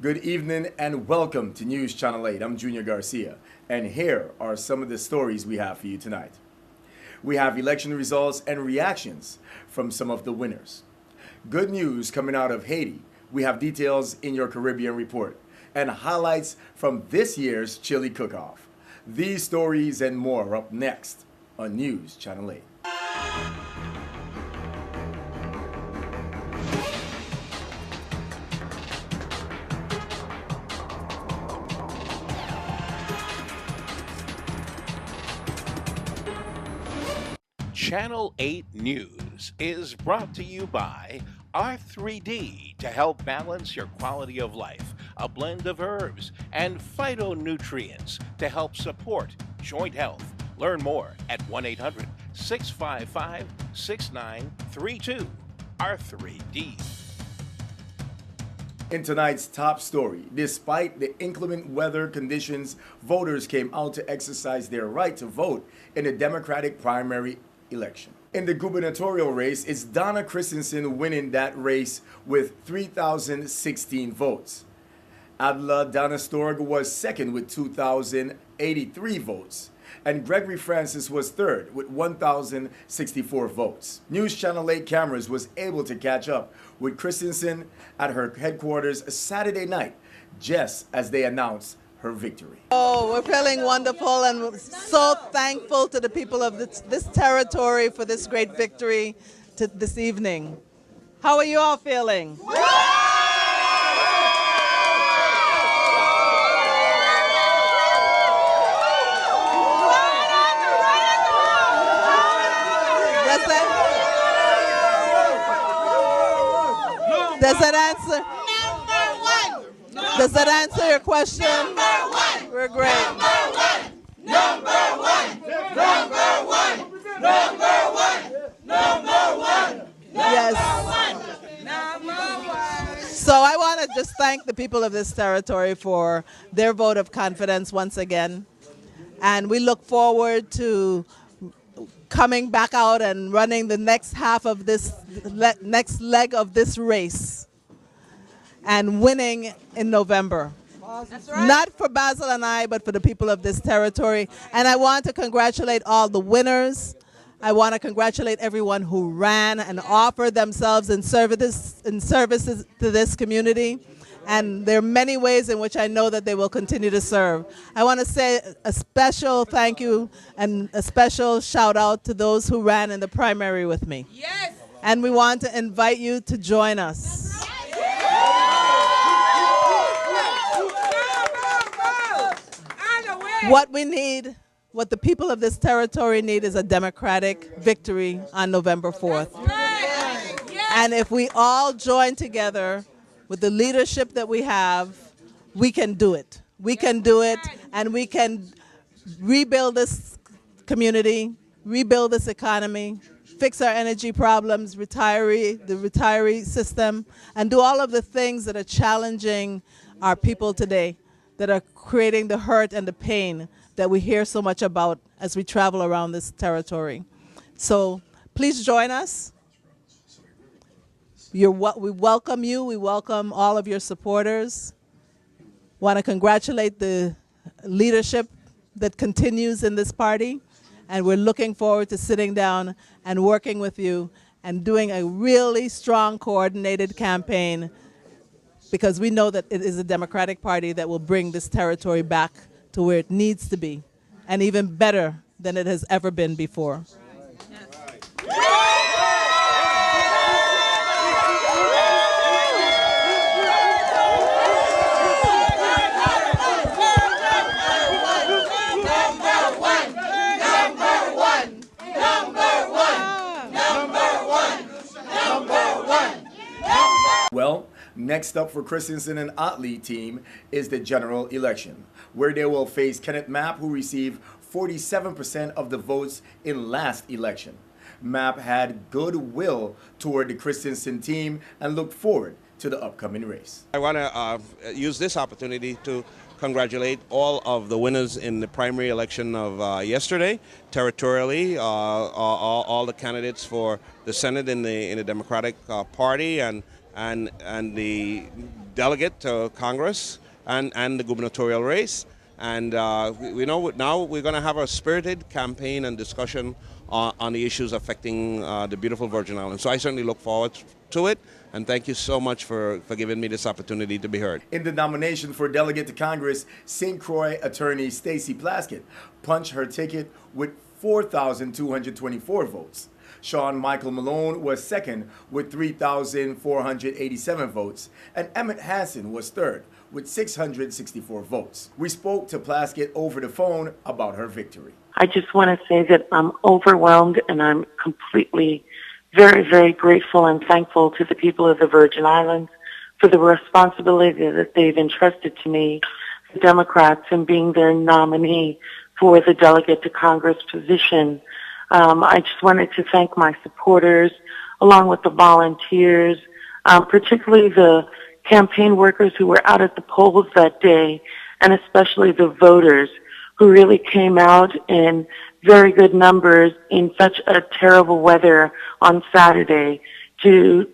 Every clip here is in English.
Good evening and welcome to News Channel 8. I'm Junior Garcia, and here are some of the stories we have for you tonight. We have election results and reactions from some of the winners. Good news coming out of Haiti. We have details in your Caribbean report and highlights from this year's chili cook-off. These stories and more are up next on News Channel 8. Channel 8 News is brought to you by R3D to help balance your quality of life, a blend of herbs and phytonutrients to help support joint health. Learn more at 1-800-655-6932. R3D. In tonight's top story, despite the inclement weather conditions, voters came out to exercise their right to vote in the Democratic primary election. In the gubernatorial race, it's Donna Christensen winning that race with 3,016 votes. Adla Donastorg was second with 2,083 votes, and Gregory Francis was third with 1,064 votes. News Channel 8 cameras was able to catch up with Christensen at her headquarters Saturday night, just as they announced her victory. Oh, we're feeling wonderful and so thankful to the people of this territory for this great victory this evening. How are you all feeling? Does that answer? Does that answer your question? Number one. We're great. Number one. Number one. Number one. Number one. Yes. Number one. So I want to just thank the people of this territory for their vote of confidence once again. And we look forward to coming back out and running the next half of this, next leg of this race and winning in November. That's right. Not for Basil and I, but for the people of this territory. And I want to congratulate all the winners. I want to congratulate everyone who ran and offered themselves in services to this community. And there are many ways in which I know that they will continue to serve. I want to say a special thank you and a special shout out to those who ran in the primary with me. Yes. And we want to invite you to join us. What we need, what the people of this territory need is a democratic victory on November 4th. And if we all join together with the leadership that we have, we can do it. We can do it, and we can rebuild this community, rebuild this economy, fix our energy problems, the retiree system, and do all of the things that are challenging our people today, that are creating the hurt and the pain that we hear so much about as we travel around this territory. So please join us. We welcome you. We welcome all of your supporters. Want to congratulate the leadership that continues in this party. And we're looking forward to sitting down and working with you and doing a really strong, coordinated campaign, because we know that it is a Democratic Party that will bring this territory back to where it needs to be, and even better than it has ever been before. Well, next up for Christensen and Otley team is the general election, where they will face Kenneth Mapp, who received 47% of the votes in last election. Mapp had goodwill toward the Christensen team and looked forward to the upcoming race. I want to use this opportunity to congratulate all of the winners in the primary election of yesterday, territorially, all the candidates for the Senate in the Democratic Party, and and the delegate to Congress and the gubernatorial race. And we know now we're going to have a spirited campaign and discussion on the issues affecting the beautiful Virgin Islands. So I certainly look forward to it. And thank you so much for giving me this opportunity to be heard. In the nomination for delegate to Congress, St. Croix attorney Stacey Plaskett punched her ticket with 4,224 votes. Sean Michael Malone was second with 3,487 votes, and Emmett Hansen was third with 664 votes. We spoke to Plaskett over the phone about her victory. I just want to say that I'm overwhelmed and I'm completely very, very grateful and thankful to the people of the Virgin Islands for the responsibility that they've entrusted to me, the Democrats, in being their nominee for the delegate to Congress position. I just wanted to thank my supporters, along with the volunteers, particularly the campaign workers who were out at the polls that day, and especially the voters who really came out in very good numbers in such a terrible weather on Saturday to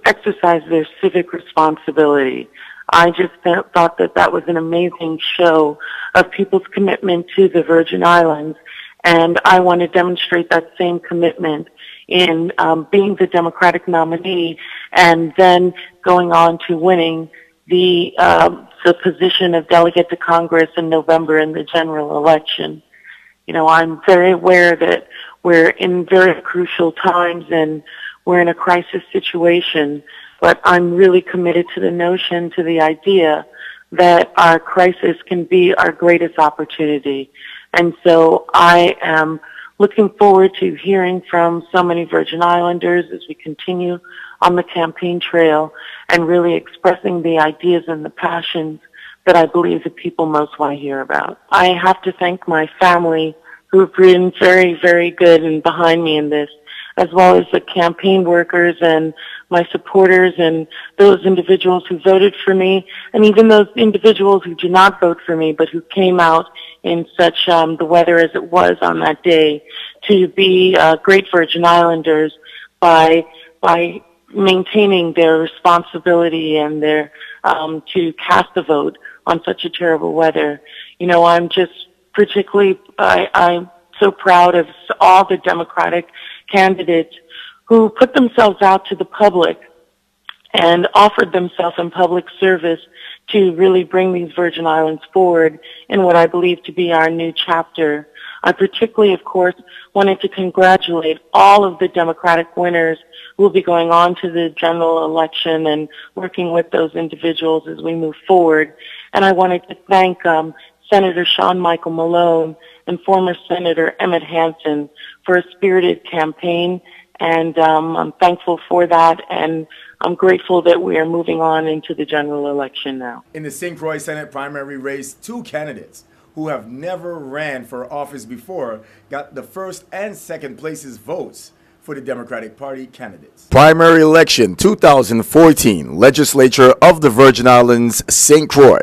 exercise their civic responsibility. I just thought that that was an amazing show of people's commitment to the Virgin Islands, and I want to demonstrate that same commitment in being the Democratic nominee and then going on to winning the position of delegate to Congress in November in the general election. You know, I'm very aware that we're in very crucial times and we're in a crisis situation, but I'm really committed to the notion, to the idea that our crisis can be our greatest opportunity. And so I am looking forward to hearing from so many Virgin Islanders as we continue on the campaign trail and really expressing the ideas and the passions that I believe the people most want to hear about. I have to thank my family who have been very, very good and behind me in this, as well as the campaign workers and my supporters and those individuals who voted for me, and even those individuals who did not vote for me but who came out in such the weather as it was on that day to be great Virgin Islanders by maintaining their responsibility and their to cast a vote on such a terrible weather. You know, I'm just particularly, I'm so proud of all the Democratic candidates who put themselves out to the public and offered themselves in public service to really bring these Virgin Islands forward in what I believe to be our new chapter. I particularly, of course, wanted to congratulate all of the Democratic winners who will be going on to the general election and working with those individuals as we move forward. And I wanted to thank Senator Sean Michael Malone and former Senator Emmett Hansen for a spirited campaign, and I'm thankful for that, and I'm grateful that we are moving on into the general election now. In the St. Croix Senate primary race, two candidates who have never ran for office before got the first and second places votes for the Democratic Party candidates. Primary election 2014, Legislature of the Virgin Islands, St. Croix.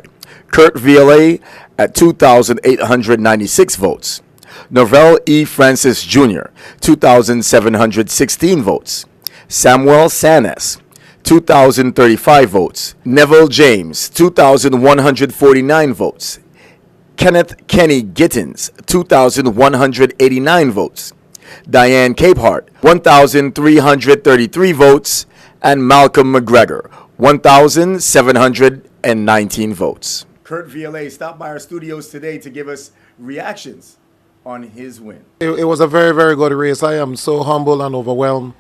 Kurt VLA at 2,896 votes. Norvell E. Francis Jr., 2,716 votes. Samuel Sanas, 2,035 votes. Neville James, 2,149 votes. Kenneth Kenny Gittins, 2,189 votes. Diane Capehart, 1,333 votes. And Malcolm McGregor, 1,719 votes. Kurt VLA stopped by our studios today to give us reactions on his win. It was a very, very good race. I am so humbled and overwhelmed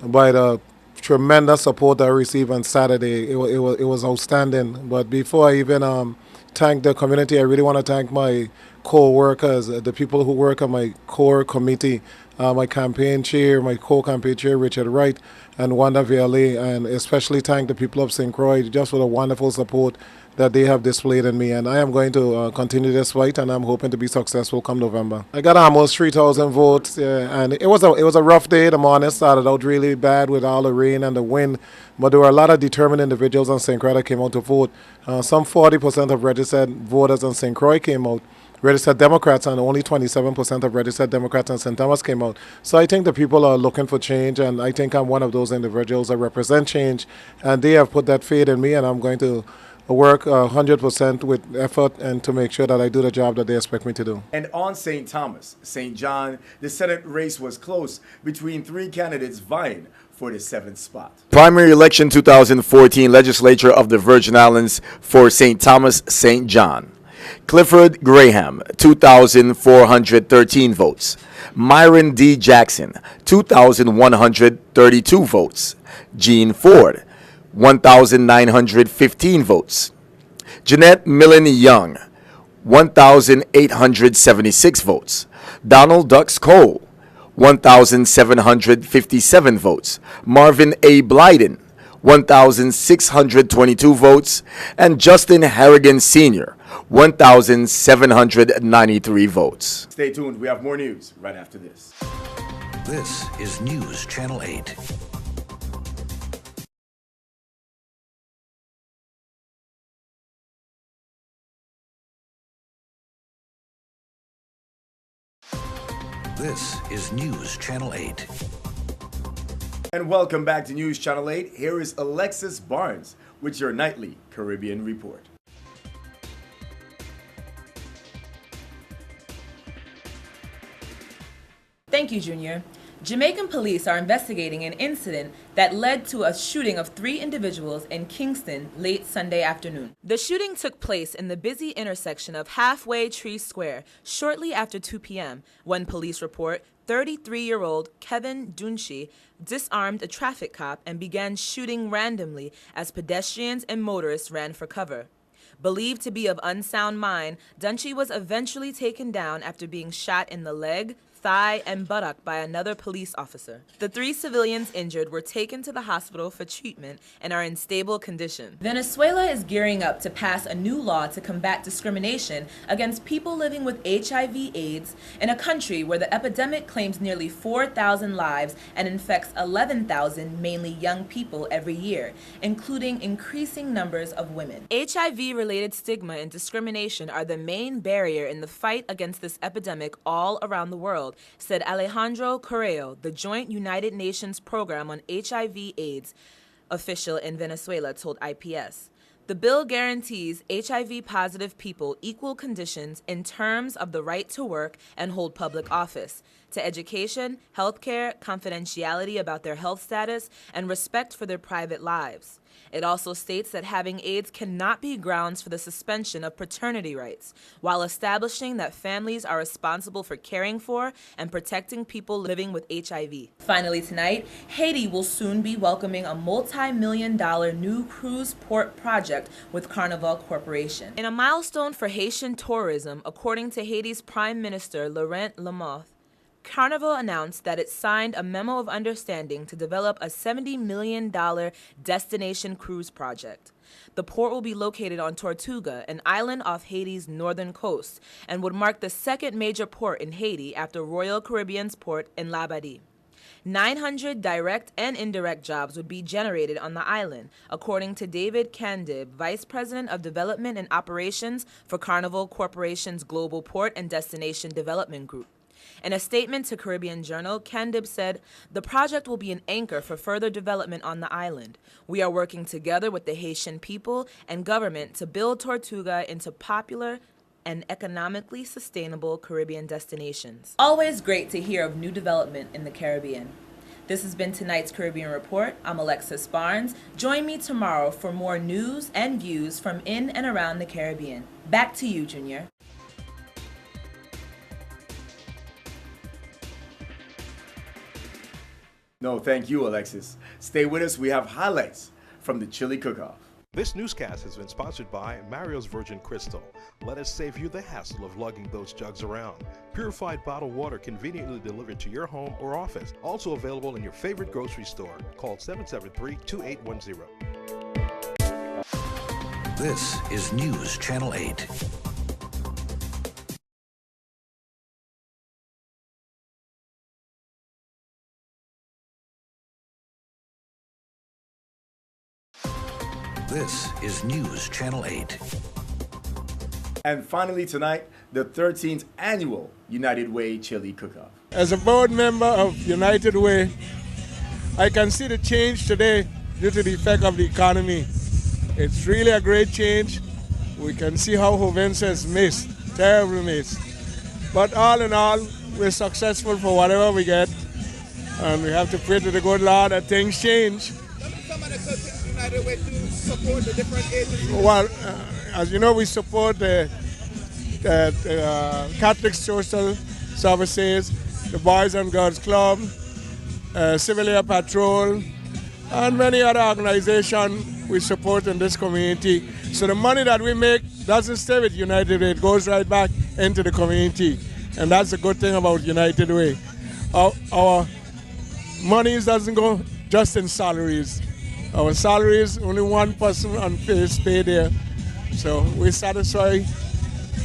by the tremendous support I received on Saturday. It was outstanding. But before I even thank the community, I really want to thank my co-workers, the people who work on my core committee, my campaign chair, my co-campaign chair, Richard Wright, and Wanda VLA, and especially thank the people of St. Croix just for the wonderful support that they have displayed in me. And I am going to continue this fight, and I'm hoping to be successful come November. I got almost 3,000 votes, and it was a rough day. The morning started out really bad with all the rain and the wind, but there were a lot of determined individuals on St. Croix that came out to vote. Some 40% of registered voters on St. Croix came out, registered Democrats, and only 27% of registered Democrats in St. Thomas came out. So I think the people are looking for change, and I think I'm one of those individuals that represent change, and they have put that faith in me, and I'm going to work 100% with effort and to make sure that I do the job that they expect me to do. And on St. Thomas, St. John, the Senate race was close between three candidates vying for the 7th spot. Primary election 2014 Legislature of the Virgin Islands for St. Thomas, St. John. Clifford Graham, 2,413 votes. Myron D. Jackson, 2,132 votes. Gene Ford, 1,915 votes. Jeanette Millen Young, 1,876 votes. Donald Dux Cole, 1,757 votes. Marvin A. Blyden, 1,622 votes. And Justin Harrigan Sr., 1,793 votes. Stay tuned. We have more news right after this. This is News Channel 8. This is News Channel 8. And welcome back to News Channel 8. Here is Alexis Barnes with your nightly Caribbean report. Thank you, Junior. Jamaican police are investigating an incident that led to a shooting of 3 individuals in Kingston late Sunday afternoon. The shooting took place in the busy intersection of Halfway Tree Square shortly after 2 p.m. when police report 33-year-old Kevin Dunshee disarmed a traffic cop and began shooting randomly as pedestrians and motorists ran for cover. Believed to be of unsound mind, Dunshee was eventually taken down after being shot in the leg, thigh, and buttock by another police officer. The 3 civilians injured were taken to the hospital for treatment and are in stable condition. Venezuela is gearing up to pass a new law to combat discrimination against people living with HIV/AIDS in a country where the epidemic claims nearly 4,000 lives and infects 11,000 mainly young people every year, including increasing numbers of women. HIV-related stigma and discrimination are the main barrier in the fight against this epidemic all around the world, said Alejandro Correo, the Joint United Nations Program on HIV/AIDS official in Venezuela, told IPS. The bill guarantees HIV-positive people equal conditions in terms of the right to work and hold public office, to education, healthcare, confidentiality about their health status, and respect for their private lives. It also states that having AIDS cannot be grounds for the suspension of paternity rights, while establishing that families are responsible for caring for and protecting people living with HIV. Finally tonight, Haiti will soon be welcoming a multi-million-dollar new cruise port project with Carnival Corporation. In a milestone for Haitian tourism, according to Haiti's Prime Minister Laurent Lamothe, Carnival announced that it signed a memo of understanding to develop a $70 million destination cruise project. The port will be located on Tortuga, an island off Haiti's northern coast, and would mark the second major port in Haiti after Royal Caribbean's port in Labadie. 900 direct and indirect jobs would be generated on the island, according to David Candib, Vice President of Development and Operations for Carnival Corporation's Global Port and Destination Development Group. In a statement to Caribbean Journal, Candib said, "The project will be an anchor for further development on the island. We are working together with the Haitian people and government to build Tortuga into popular and economically sustainable Caribbean destinations." Always great to hear of new development in the Caribbean. This has been tonight's Caribbean Report. I'm Alexis Barnes. Join me tomorrow for more news and views from in and around the Caribbean. Back to you, Junior. No, thank you, Alexis. Stay with us. We have highlights from the Chili Cook-Off. This newscast has been sponsored by Mario's Virgin Crystal. Let us save you the hassle of lugging those jugs around. Purified bottled water conveniently delivered to your home or office. Also available in your favorite grocery store. Call 773-2810. This is News Channel 8. This is News Channel 8. And finally tonight, the 13th annual United Way Chili Cook-Off. As a board member of United Way, I can see the change today due to the effect of the economy. It's really a great change. We can see how Jovensa is missed, terribly missed. But all in all, we're successful for whatever we get. And we have to pray to the good Lord that things change. Some of the good things United Way to support the different agencies? Well, as you know, we support the Catholic Social Services, the Boys and Girls Club, Civilian Patrol, and many other organizations we support in this community. So the money that we make doesn't stay with United Way, it goes right back into the community. And that's the good thing about United Way. Our money doesn't go just in salaries. Our salaries, only one person on is paid there. So we're satisfied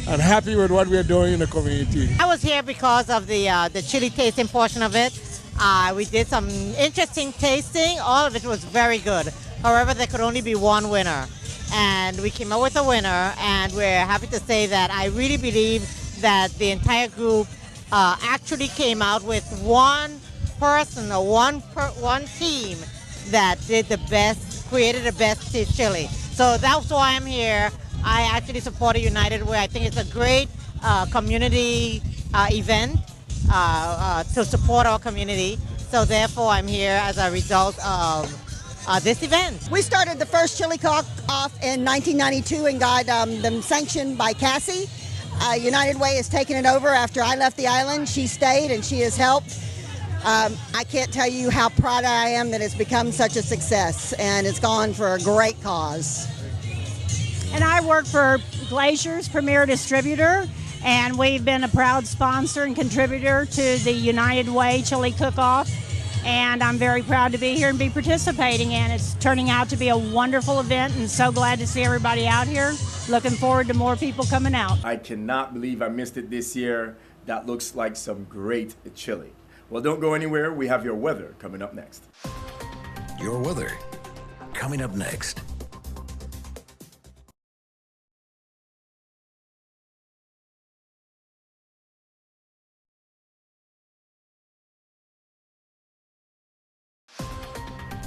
and happy with what we're doing in the community. I was here because of the chili tasting portion of it. We did some interesting tasting. All of it was very good. However, there could only be one winner. And we came up with a winner, and we're happy to say that I really believe that the entire group actually came out with one person or one team that did the best, created the best chili. So that's why I'm here. I actually support United Way. I think it's a great community event to support our community. So therefore, I'm here as a result of this event. We started the first chili cook-off in 1992 and got them sanctioned by Cassie. United Way has taken it over after I left the island. She stayed and she has helped. I can't tell you how proud I am that it's become such a success, and it's gone for a great cause. And I work for Glacier's Premier Distributor, and we've been a proud sponsor and contributor to the United Way Chili Cook-Off. And I'm very proud to be here and be participating, and it's turning out to be a wonderful event, and so glad to see everybody out here. Looking forward to more people coming out. I cannot believe I missed it this year. That looks like some great chili. Well, don't go anywhere. We have your weather coming up next. Your weather coming up next.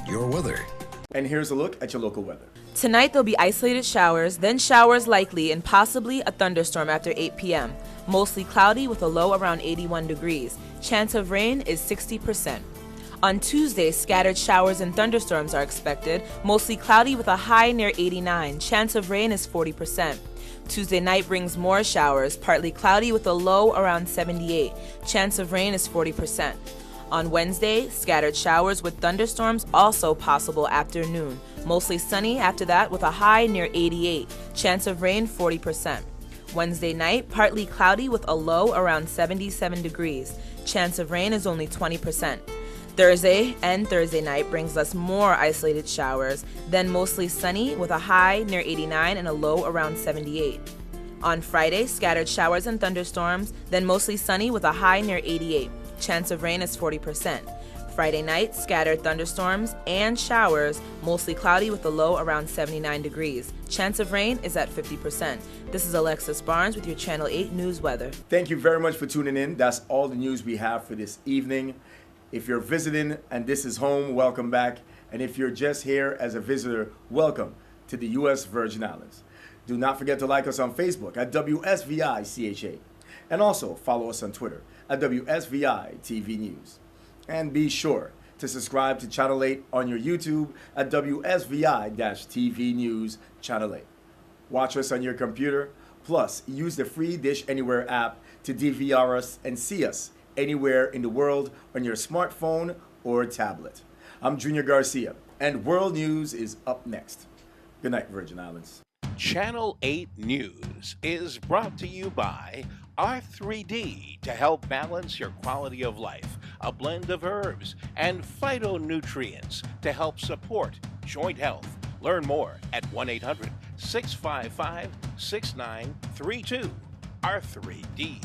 Your weather. And here's a look at your local weather. Tonight there'll be isolated showers, then showers likely and possibly a thunderstorm after 8 p.m. Mostly cloudy with a low around 81 degrees. Chance of rain is 60%. On Tuesday, scattered showers and thunderstorms are expected, mostly cloudy with a high near 89. Chance of rain is 40%. Tuesday night brings more showers, partly cloudy with a low around 78. Chance of rain is 40%. On Wednesday, scattered showers with thunderstorms also possible afternoon. Mostly sunny after that with a high near 88. Chance of rain 40%. Wednesday night, partly cloudy with a low around 77 degrees. Chance of rain is only 20%. Thursday and Thursday night brings us more isolated showers, then mostly sunny with a high near 89 and a low around 78. On Friday, scattered showers and thunderstorms, then mostly sunny with a high near 88. Chance of rain is 40%. Friday night, scattered thunderstorms and showers, mostly cloudy with a low around 79 degrees. Chance of rain is at 50%. This is Alexis Barnes with your Channel 8 News Weather. Thank you very much for tuning in. That's all the news we have for this evening. If you're visiting and this is home, welcome back. And if you're just here as a visitor, welcome to the U.S. Virgin Islands. Do not forget to like us on Facebook at WSVI-CHA. And also follow us on Twitter at WSVI-TV News. And be sure to subscribe to Channel 8 on your YouTube at WSVI-TV News Channel 8. Watch us on your computer, plus use the free Dish Anywhere app to DVR us and see us anywhere in the world on your smartphone or tablet. I'm Junior Garcia, and World News is up next. Good night, Virgin Islands. Channel 8 News is brought to you by R3D to help balance your quality of life, a blend of herbs and phytonutrients to help support joint health. Learn more at 1-800-655-6932. R3D.